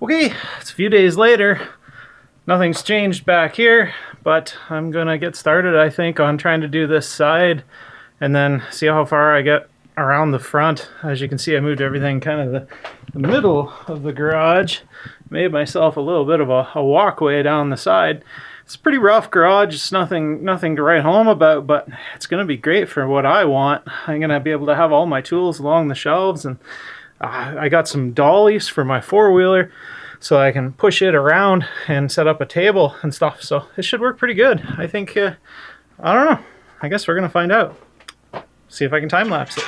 Okay, it's a few days later. Nothing's changed back here, but I'm gonna get started, I think, on trying to do this side and then see how far I get around the front. As you can see, I moved everything kind of the middle of the garage, made myself a little bit of a walkway down the side. It's a pretty rough garage. It's nothing to write home about, but it's gonna be great for what I want. I'm gonna be able to have all my tools along the shelves, and I got some dollies for my four-wheeler so I can push it around and set up a table and stuff. So it should work pretty good. I think, I don't know. I guess we're going to find out. See if I can time-lapse it.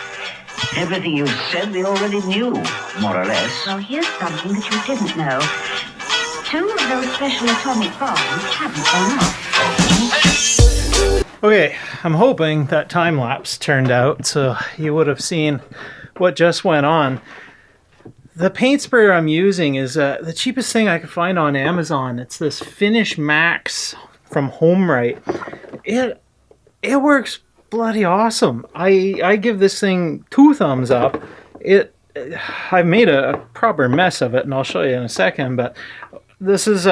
Everything you said they already knew, more or less. Well, here's something that you didn't know. 2 of those special atomic bombs haven't gone off. Okay, I'm hoping that time-lapse turned out so you would have seen what just went on. The paint sprayer I'm using is the cheapest thing I could find on Amazon. It's this Finish Max from HomeRite. It works bloody awesome. I give this thing 2 thumbs up. I've made a proper mess of it, and I'll show you in a second, but this is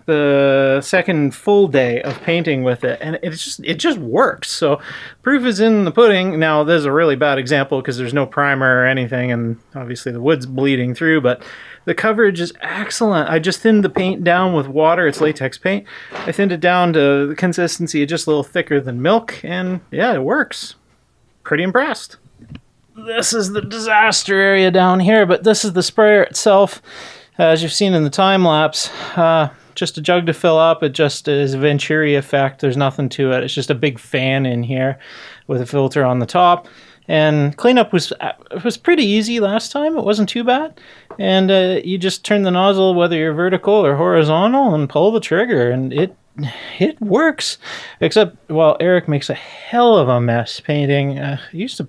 the second full day of painting with it, and it just works. So proof is in the pudding. Now there's a really bad example because there's no primer or anything, and obviously the wood's bleeding through, but the coverage is excellent. I just thinned the paint down with water. It's latex paint. I thinned it down to the consistency of just a little thicker than milk, and yeah, it works. Pretty impressed. This is the disaster area down here, but this is the sprayer itself. As you've seen in the time lapse, just a jug to fill up. It just is a Venturi effect. There's nothing to it. It's just a big fan in here with a filter on the top. And cleanup was pretty easy last time. It wasn't too bad. And you just turn the nozzle, whether you're vertical or horizontal, and pull the trigger, and it works. Except, well, Eric makes a hell of a mess painting. I used to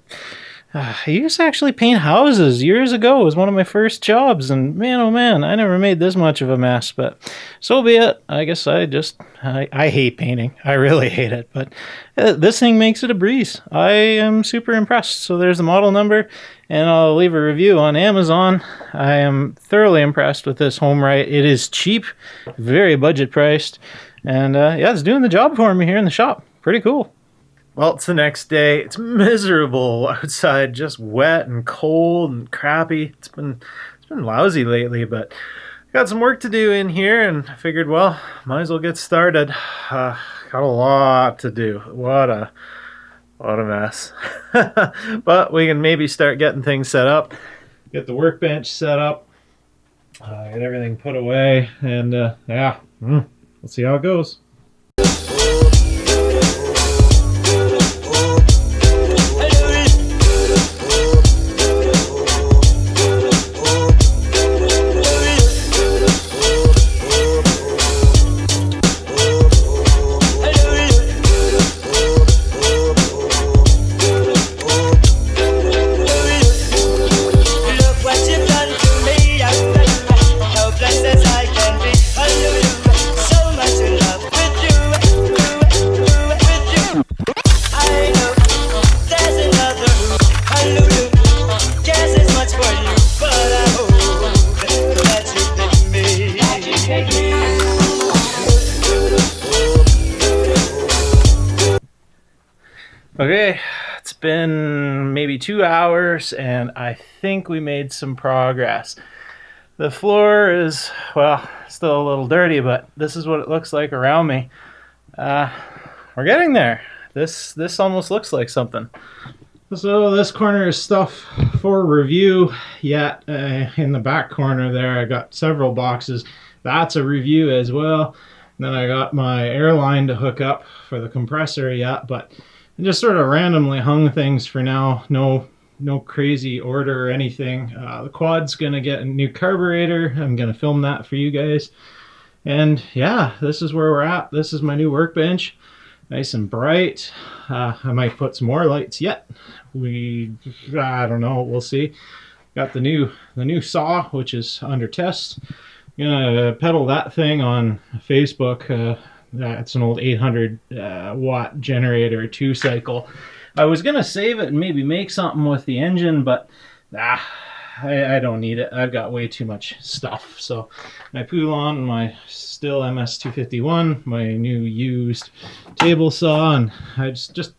actually paint houses years ago. It was one of my first jobs, and man, oh man, I never made this much of a mess, but so be it. I guess I hate painting. I really hate it, but this thing makes it a breeze. I am super impressed. So there's the model number, and I'll leave a review on Amazon. I am thoroughly impressed with this HomeRite. It is cheap, very budget priced, and yeah, it's doing the job for me here in the shop. Pretty cool. Well, it's the next day. It's miserable outside, just wet and cold and crappy. It's been lousy lately, but got some work to do in here, and I figured, well, might as well get started. Got a lot to do. What a mess. But we can maybe start getting things set up, get the workbench set up, get everything put away, and yeah, we'll see how it goes. Okay, it's been maybe 2 hours, and I think we made some progress. The floor is, well, still a little dirty, but this is what it looks like around me. We're getting there. This almost looks like something. So this corner is stuff for review. Yet in the back corner there, I got several boxes. That's a review as well. And then I got my airline to hook up for the compressor yet, but I just sort of randomly hung things for now. No crazy order or anything. The quad's gonna get a new carburetor. I'm gonna film that for you guys. And yeah, this is where we're at. This is my new workbench. Nice and bright. I might put some more lights yet. I don't know, we'll see. Got the new saw, which is under test. Gonna pedal that thing on Facebook. That's an old 800 watt generator, 2-cycle. I was gonna save it and maybe make something with the engine, but I don't need it. I've got way too much stuff. So my Poulan, my still MS251, my new used table saw, and I just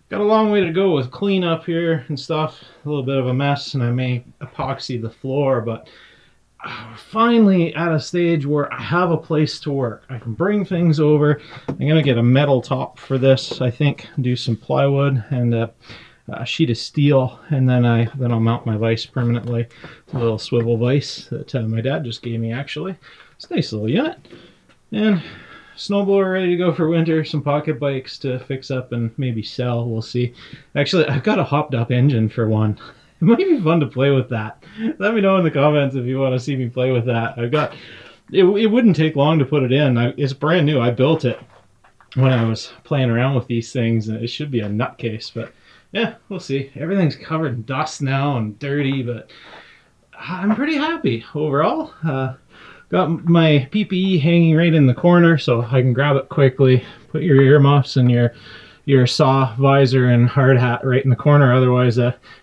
got a long way to go with cleanup here and stuff. A little bit of a mess, and I may epoxy the floor, but finally at a stage where I have a place to work. I can bring things over. I'm gonna get a metal top for this, I think, do some plywood and a sheet of steel, and then I'll mount my vise permanently. It's a little swivel vise that my dad just gave me, actually. It's a nice little unit. And snowblower ready to go for winter, some pocket bikes to fix up and maybe sell, we'll see. Actually, I've got a hopped up engine for one. It might be fun to play with that. Let me know in the comments if you want to see me play with that. It wouldn't take long to put it in. It's brand new. I built it when I was playing around with these things, and it should be a nutcase, but yeah, we'll see. Everything's covered in dust now and dirty, but I'm pretty happy overall. Got my PPE hanging right in the corner so I can grab it quickly. Put your earmuffs and your saw visor and hard hat right in the corner. Otherwise,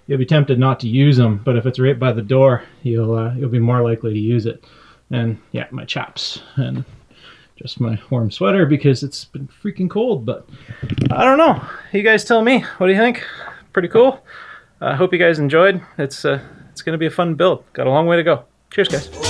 you'll be tempted not to use them. But if it's right by the door, you'll be more likely to use it. And yeah, my chaps and just my warm sweater because it's been freaking cold. But I don't know. You guys tell me. What do you think? Pretty cool. I hope you guys enjoyed. It's going to be a fun build. Got a long way to go. Cheers, guys.